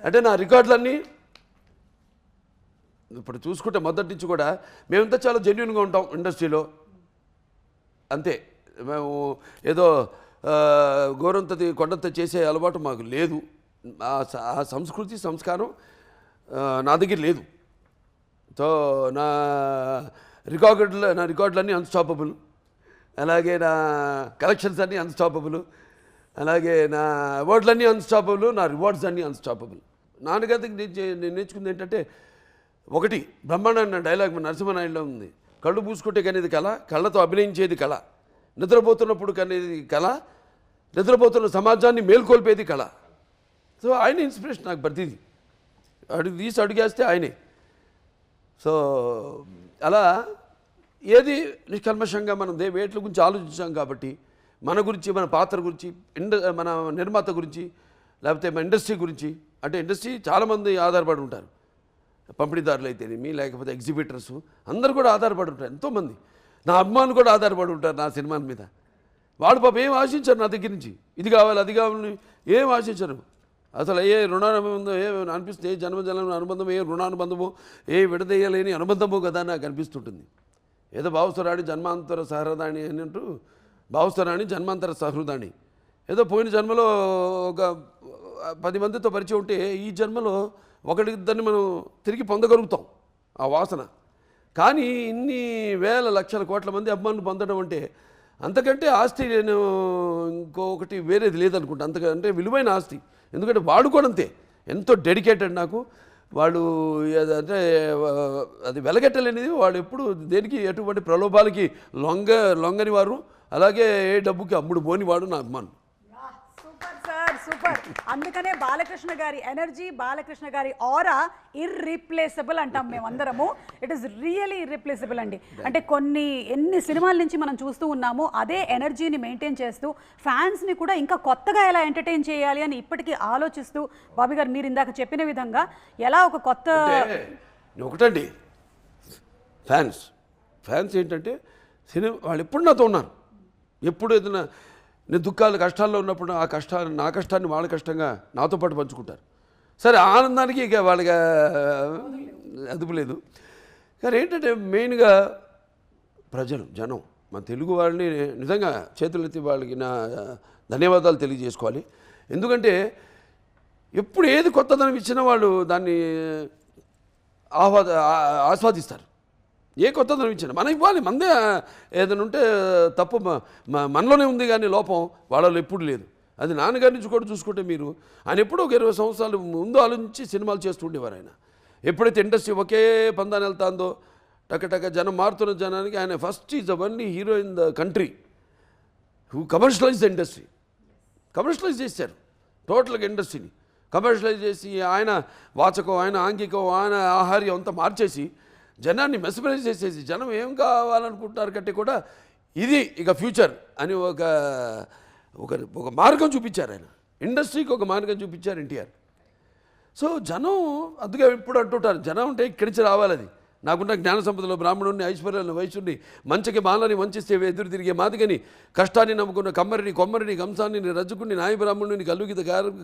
అంటే నా రికార్డులన్నీ ఇప్పుడు చూసుకుంటే మొదటి నుంచి కూడా మేమంతా చాలా జెన్యున్గా ఉంటాం ఇండస్ట్రీలో, అంతే. మేము ఏదో గోరంతది కొండంత చేసే అలవాటు మాకు లేదు. ఆ సంస్కృతి సంస్కారం నా దగ్గర లేదు. సో నా రికార్డులన్నీ అన్స్టాపబుల్, అలాగే నా కలెక్షన్స్ అన్నీ అన్స్టాపబుల్, అలాగే నా అవార్డులన్నీ అన్స్టాపబుల్, నా రివార్డ్స్ అన్నీ అన్స్టాపబుల్. నాన్నగారికి నేను నేర్చుకుంది ఏంటంటే, ఒకటి బ్రహ్మాండ డైలాగ్ మన నరసింహనాయుడులో ఉంది, కళ్ళు పూసుకుంటే కనేది కళ, కళ్ళతో అభినయించేది కళ, నిద్రపోతున్నప్పుడు కనేది కళ, నిద్రపోతున్న సమాజాన్ని మేల్కొల్పేది కళ. సో ఆయన ఇన్స్పిరేషన్ నాకు ప్రతిదీ, అడుగేస్తే ఆయనే. సో అలా ఏది నిష్కల్మషంగా మనం వేట్ల గురించి ఆలోచించాం కాబట్టి, మన గురించి, మన పాత్ర గురించి, మన నిర్మాత గురించి, లేకపోతే మన ఇండస్ట్రీ గురించి, అంటే ఇండస్ట్రీ చాలామంది ఆధారపడి ఉంటారు, పంపిణీదారులు అయితేనేమి, లేకపోతే ఎగ్జిబిటర్స్ అందరూ కూడా ఆధారపడి ఉంటారు. ఎంతోమంది నా అభిమానులు కూడా ఆధారపడి ఉంటారు నా సినిమాల మీద. వాళ్ళు పాపం ఏం ఆశించారు నా దగ్గర నుంచి, ఇది కావాలి అది కావాలని ఏం ఆశించరు. అసలు ఏ రుణానుబంధం ఏ అనిపిస్తుంది, ఏ జన్మజన్మ అనుబంధం, ఏ రుణానుబంధమో, ఏ విడదీయలేని అనుబంధమో కదా నాకు అనిపిస్తుంటుంది. ఏదో భావస్వరాణి జన్మాంతర సహృదాణి అని అంటూ, భావస్వరాణి జన్మాంతర సహృదాణి, ఏదో పోయిన జన్మలో ఒక 10 మందితో పరిచయం ఉంటే ఈ జన్మలో ఒకరిద్దరిని మనం తిరిగి పొందగలుగుతాం ఆ వాసన. కానీ ఇన్ని వేల లక్షల కోట్ల మంది అభిమానులు పొందడం అంటే, అంతకంటే ఆస్తి నేను ఇంకొకటి వేరేది లేదనుకుంటా. అంతకంటే విలువైన ఆస్తి. ఎందుకంటే వాడు కూడా అంతే, ఎంతో డెడికేటెడ్ నాకు. వాళ్ళు అంటే అది వెలగట్టలేనిది. వాళ్ళు ఎప్పుడు దేనికి ఎటువంటి ప్రలోభాలకి లొంగని వారు, అలాగే ఏ డబ్బుకి అమ్ముడు పోని వాడు నా అభిమానం. Super sir, super. అందుకనే బాలకృష్ణ గారి ఎనర్జీ, బాలకృష్ణ గారి ఆరా ఇర్రీప్లేసబుల్ అంటాం మేమందరము. ఇట్ ఈస్ రియలీ ఇర్రీప్లేసబుల్ అండి. అంటే ఎన్ని సినిమాల నుంచి మనం చూస్తూ ఉన్నామో అదే ఎనర్జీని మెయింటైన్ చేస్తూ ఫ్యాన్స్ని కూడా ఇంకా కొత్తగా ఎలా ఎంటర్టైన్ చేయాలి అని ఇప్పటికీ ఆలోచిస్తూ, బాబీ గారు మీరు ఇందాక చెప్పిన విధంగా ఎలా ఒక కొత్త ఒకటండి, ఫ్యాన్స్ ఏంటంటే సినిమా వాళ్ళు ఎప్పుడు నాతో ఉన్నారు. ఎప్పుడు ఏదైనా నేను దుఃఖాలు కష్టాల్లో ఉన్నప్పుడు నా కష్టాన్ని వాళ్ళ కష్టంగా నాతో పాటు పంచుకుంటారు. సరే ఆనందానికి ఇక వాళ్ళకి అదుపు లేదు. కానీ ఏంటంటే మెయిన్గా జనం మన తెలుగు వాళ్ళని నిజంగా చేతులెత్తి వాళ్ళకి నా ధన్యవాదాలు తెలియజేసుకోవాలి. ఎందుకంటే ఎప్పుడు ఏది కొత్తదనం ఇచ్చినా వాళ్ళు దాన్ని ఆస్వాదిస్తారు. ఏ కొత్తదనం ఇచ్చినా మనం ఇవ్వాలి. మందే ఏదైనా ఉంటే తప్పు మనలోనే ఉంది, కానీ లోపం వాళ్ళలో ఎప్పుడు లేదు. అది నాన్నగారి నుంచి కూడా చూసుకుంటే మీరు, ఆయన ఎప్పుడూ ఒక 20 సంవత్సరాలు ముందు ఆలోచించి సినిమాలు చేస్తుండేవారు. ఆయన ఎప్పుడైతే ఇండస్ట్రీ ఒకే పందాన్ని వెళ్తాందో, టక జనం మారుతున్న జనానికి ఆయన first is the only hero in the country who commercialize the industry. Commercialize చేశారు టోటల్గా ఇండస్ట్రీని. కమర్షియలైజ్ చేసి ఆయన వాచకం, ఆయన ఆంగికం, ఆయన ఆహార్యం అంతా మార్చేసి జనాన్ని మెస్మరైజ్ చేసేసి, జనం ఏం కావాలనుకుంటున్నారు కంటే కూడా ఇది ఇక ఫ్యూచర్ అని ఒక మార్గం చూపించారు ఆయన. ఇండస్ట్రీకి ఒక మార్గం చూపించారు ఎన్టీఆర్. సో జనం అందుకే ఇప్పుడు అంటుంటారు, జనం అంటే ఇక్కడి నుంచి రావాలి. అది నాకున్న జ్ఞాన సంపదలో బ్రాహ్మణుడిని, ఐశ్వర్యాన్ని, వైశ్యుడిని, మంచికి మాలని వంచిస్తే ఎదురు తిరిగే మాదిగని, కష్టాన్ని నమ్ముకున్న కమ్మరిని, కొమ్మరిని, కంసాన్ని, రజ్జుకుని, నాయ బ్రాహ్మణుని, కల్లుగిత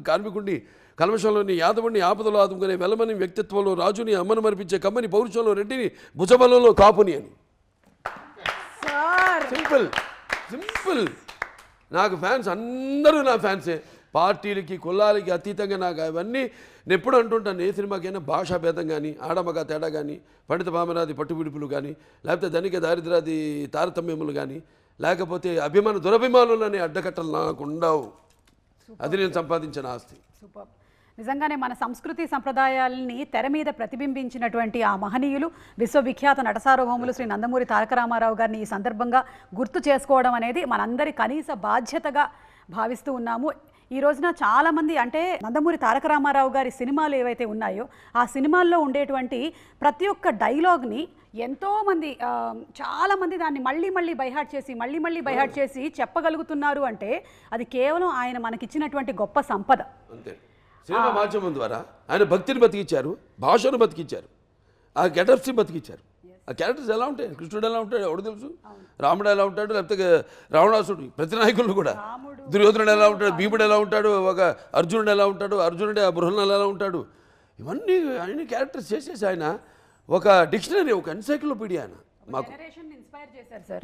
కార్మికుడిని, కల్మషంలోని యాదవుడిని, ఆపదలో ఆదుకునే వెలమని, వ్యక్తిత్వంలో రాజుని, అమ్మను మరిపించే కమ్మని, పౌరుషంలో రెడ్డిని, భుజబలంలో కాపుని అని. సింపుల్. నాకు ఫ్యాన్స్ అందరూ నా ఫ్యాన్సే. పార్టీలకి కులాలకి అతీతంగా నాకు అవన్నీ నేను ఎప్పుడు అంటుంటాను. ఏ సినిమాకైనా భాషా భేదం కానీ, ఆడమగ తేడా కానీ, పండిత పామరాది పట్టు విడుపులు కానీ, లేకపోతే ధనిక దారిద్రాది తారతమ్యములు కానీ, లేకపోతే దురభిమానులు అనే అడ్డకట్టలు నాకు ఉండవు. అది నేను సంపాదించిన ఆస్తి. సూపర్. నిజంగానే మన సంస్కృతి సంప్రదాయాలని తెర మీద ప్రతిబింబించినటువంటి ఆ మహనీయులు, విశ్వవిఖ్యాత నటసార్వభౌములు శ్రీ నందమూరి తారక రామారావు గారిని ఈ సందర్భంగా గుర్తు చేసుకోవడం అనేది మనందరి కనీస బాధ్యతగా భావిస్తూ ఉన్నాము. ఈ రోజున చాలామంది అంటే నందమూరి తారక రామారావు గారి సినిమాలు ఏవైతే ఉన్నాయో ఆ సినిమాల్లో ఉండేటువంటి ప్రతి ఒక్క డైలాగ్ని ఎంతోమంది చాలామంది దాన్ని మళ్ళీ బైహార్ట్ చేసి చెప్పగలుగుతున్నారు. అంటే అది కేవలం ఆయన మనకిచ్చినటువంటి గొప్ప సంపద. అంతే. సినిమా మాధ్యమం ద్వారా ఆయన భక్తిని బతికించారు, భాషను బతికించారు, ఆ గెటప్స్ని బతికించారు. ఆ క్యారెక్టర్స్ ఎలా ఉంటాయి, కృష్ణుడు ఎలా ఉంటాడు ఎవడు తెలుసు, రాముడు ఎలా ఉంటాడు, లేకపోతే రావణాసుడు, ప్రతి నాయకులు కూడా, దుర్యోధనుడు ఎలా ఉంటాడు, భీముడు ఎలా ఉంటాడు, ఒక అర్జునుడు ఎలా ఉంటాడు, అర్జునుడు బృహన్నలు ఎలా ఉంటాడు, ఇవన్నీ అన్ని క్యారెక్టర్స్ చేసేసి ఆయన ఒక డిక్షనరీ, ఒక ఎన్సైక్లోపీడియా ఆయన మాకు జనరేషన్ ఇన్స్పైర్ చేశారు సార్.